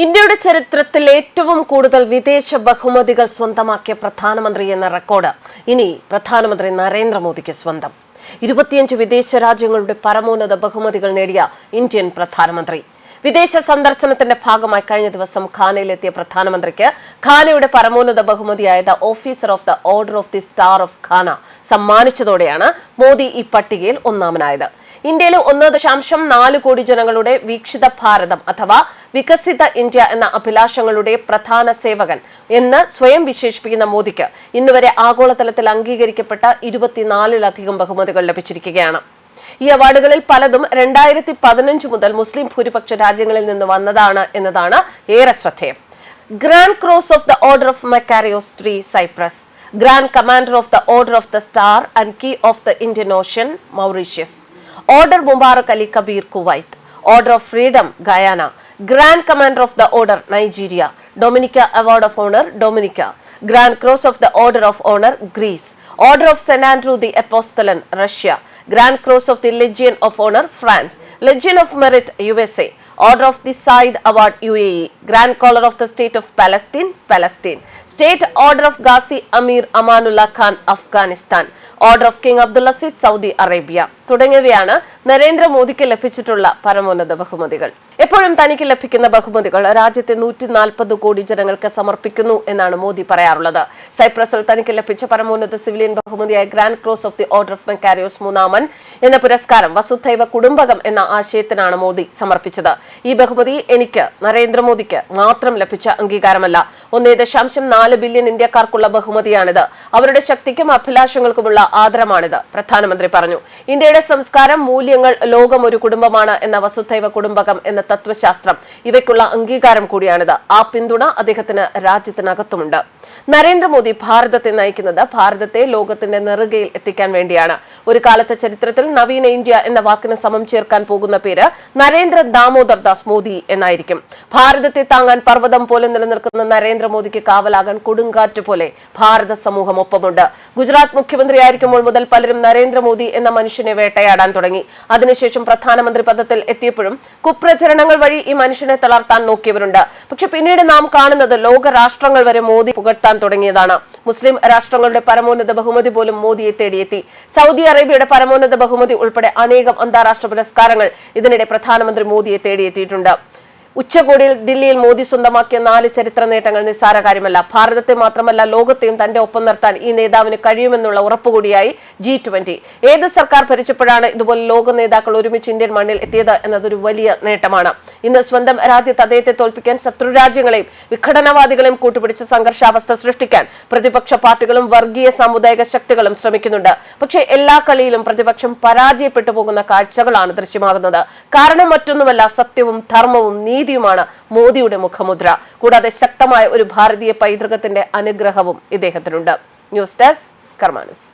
ഇന്ത്യയുടെ ചരിത്രത്തിൽ ഏറ്റവും കൂടുതൽ വിദേശ ബഹുമതികൾ സ്വന്തമാക്കിയ പ്രധാനമന്ത്രി എന്ന റെക്കോർഡ് ഇനി പ്രധാനമന്ത്രി നരേന്ദ്രമോദിക്ക് സ്വന്തം. 25 വിദേശ രാജ്യങ്ങളുടെ പരമോന്നത ബഹുമതികൾ നേടിയ ഇന്ത്യൻ പ്രധാനമന്ത്രി. വിദേശ സന്ദർശനത്തിന്റെ ഭാഗമായി കഴിഞ്ഞ ദിവസം ഖാനയിലെത്തിയ പ്രധാനമന്ത്രിക്ക് ഖാനയുടെ പരമോന്നത ബഹുമതിയായ the officer of the order of the star of Ghana സമ്മാനിച്ചതോടെയാണ് മോദി ഈ പട്ടികയിൽ ഒന്നാമനായത്. ഇന്ത്യയിലെ 1.4 കോടി ജനങ്ങളുടെ വീക്ഷിത ഭാരതം അഥവാ വികസിത ഇന്ത്യ എന്ന അഭിലാഷങ്ങളുടെ പ്രധാന സേവകൻ എന്ന് സ്വയം വിശേഷിപ്പിക്കുന്ന മോദിക്ക് ഇന്നുവരെ ആഗോളതലത്തിൽ അംഗീകരിക്കപ്പെട്ട 24-ലധികം ബഹുമതികൾ ലഭിച്ചിരിക്കുകയാണ്. ഈ അവാർഡുകളിൽ പലതും 2015 മുതൽ മുസ്ലിം ഭൂരിപക്ഷ രാജ്യങ്ങളിൽ നിന്ന് വന്നതാണ് എന്നതാണ് ഏറെ ശ്രദ്ധേയം. Grand cross of the order of Makarios III Cyprus, grand commander of the order of the star and key of the Indian Ocean Mauritius, order Mubarak Al Kabeer Kuwait, order of freedom Guyana, grand commander of the order Nigeria, Dominica award of honour Dominica, grand cross of the order of honour Greece, order of Saint Andrew the അപ്പോസ്തലൻ Russia, grand cross of the legion of owner France, Legion of Merit USA, Order of the Zayed Award UAE, Grand Collar of the State of Palestine, State Order of Ghazi Amir Amanullah Khan Afghanistan, Order of King Abdul Aziz Saudi Arabia തുടങ്ങിയവയാണ് നരേന്ദ്രമോദിക്ക് ലഭിച്ചിട്ടുള്ള പരമോന്നത ബഹുമതികൾ. എപ്പോഴും തനിക്ക് ലഭിക്കുന്ന ബഹുമതികൾ രാജ്യത്തെ 140 കോടി ജനങ്ങൾക്ക് സമർപ്പിക്കുന്നു എന്നാണ് മോദി പറയാറുള്ളത്. സൈപ്രസിൽ തനിക്ക് ലഭിച്ച പരമോന്നത സിവിലിയൻ ബഹുമതിയായ grand cross of the order of Makarios III എന്ന പുരസ്കാരം വസുധൈവ കുടുംബകം എന്ന ആശയത്തിനാണ് മോദി സമർപ്പിച്ചത്. ഈ ബഹുമതി എനിക്ക് നരേന്ദ്രമോദിക്ക് മാത്രം ലഭിച്ച അംഗീകാരമല്ല, 1.4 ബില്യൺ ഇന്ത്യക്കാർക്കുള്ള ബഹുമതിയാണിത്. അവരുടെ ശക്തിക്കും അഭിലാഷങ്ങൾക്കുമുള്ള ആദരമാണിത്, പ്രധാനമന്ത്രി പറഞ്ഞു. ഇന്ത്യയുടെ സംസ്കാരം, മൂല്യങ്ങൾ, ലോകം ഒരു കുടുംബമാണ് എന്ന വസുധൈവ കുടുംബകം എന്ന തത്വശാസ്ത്രം ഇവയ്ക്കുള്ള അംഗീകാരം കൂടിയാണിത്. ആ പിന്തുണ അദ്ദേഹത്തിന് രാജ്യത്തിനകത്തുമുണ്ട്. നരേന്ദ്രമോദി ഭാരതത്തെ നയിക്കുന്നത് ഭാരതത്തെ ലോകത്തിന്റെ നെറുകയിൽ എത്തിക്കാൻ വേണ്ടിയാണ്. ഒരു കാലത്തെ ചരിത്രത്തിൽ നവീന ഇന്ത്യ എന്ന വാക്കിന് സമം ചേർക്കാൻ പോകുന്ന പേര് നരേന്ദ്ര ദാമോദർ ദാസ് മോദി എന്നായിരിക്കും. ഭാരതത്തെ താങ്ങാൻ പർവ്വതം പോലെ നിലനിൽക്കുന്ന നരേന്ദ്രമോദിക്ക് കാവലാകാൻ കൊടുങ്കാറ്റ് പോലെ ഭാരത സമൂഹം ഒപ്പമുണ്ട്. ഗുജറാത്ത് മുഖ്യമന്ത്രിയായിരിക്കുമ്പോൾ മുതൽ പലരും നരേന്ദ്രമോദി എന്ന മനുഷ്യനെ വേട്ടയാടാൻ തുടങ്ങി. അതിനുശേഷം പ്രധാനമന്ത്രി പദത്തിൽ എത്തിയപ്പോഴും കുപ്രചരണങ്ങൾ വഴി ഈ മനുഷ്യനെ തളർത്താൻ നോക്കിയവരുണ്ട്. പക്ഷെ പിന്നീട് നാം കാണുന്നത് ലോക രാഷ്ട്രങ്ങൾ വരെ മോദി പുകഴ്ത്താൻ തുടങ്ങിയതാണ്. മുസ്ലിം രാഷ്ട്രങ്ങളുടെ പരമോന്നത ബഹുമതി പോലും മോദിയെ തേടിയെത്തി. സൗദി അറേബ്യയുടെ പരമോന്നത ബഹുമതി ഉൾപ്പെടെ അനേകം അന്താരാഷ്ട്ര പുരസ്കാരങ്ങൾ ഇതിനിടെ പ്രധാനമന്ത്രി മോദിയെ തേടിയെത്തിയിട്ടുണ്ട്. ഉച്ചകോടിയിൽ ദില്ലിയിൽ മോദി സ്വന്തമാക്കിയ 4 ചരിത്ര നേട്ടങ്ങൾ നിസ്സാര കാര്യമല്ല. ഭാരതത്തെ മാത്രമല്ല ലോകത്തെയും തന്റെ ഒപ്പം നിർത്താൻ ഈ നേതാവിന് കഴിയുമെന്നുള്ള ഉറപ്പുകൂടിയായി G20. ഏത് സർക്കാർ ഭരിച്ചപ്പോഴാണ് ഇതുപോലെ ലോക നേതാക്കൾ ഒരുമിച്ച് ഇന്ത്യൻ മണ്ണിൽ എത്തിയത് എന്നതൊരു വലിയ നേട്ടമാണ്. ഇന്ന് സ്വന്തം രാജ്യത്ത് അദ്ദേഹത്തെ തോൽപ്പിക്കാൻ ശത്രുരാജ്യങ്ങളെയും വിഘടനവാദികളെയും കൂട്ടുപിടിച്ച് സംഘർഷാവസ്ഥ സൃഷ്ടിക്കാൻ പ്രതിപക്ഷ പാർട്ടികളും വർഗീയ സാമുദായിക ശക്തികളും ശ്രമിക്കുന്നുണ്ട്. പക്ഷേ എല്ലാ കളിയിലും പ്രതിപക്ഷം പരാജയപ്പെട്ടു പോകുന്ന കാഴ്ചകളാണ് ദൃശ്യമാകുന്നത്. കാരണം മറ്റൊന്നുമല്ല, സത്യവും ധർമ്മവും നീതിയുമാണ് മോദിയുടെ മുഖമുദ്ര. കൂടാതെ ശക്തമായ ഒരു ഭാരതീയ പൈതൃകത്തിന്റെ അനുഗ്രഹവും ഇദ്ദേഹത്തിനുണ്ട്. News desk കർമാനസ്.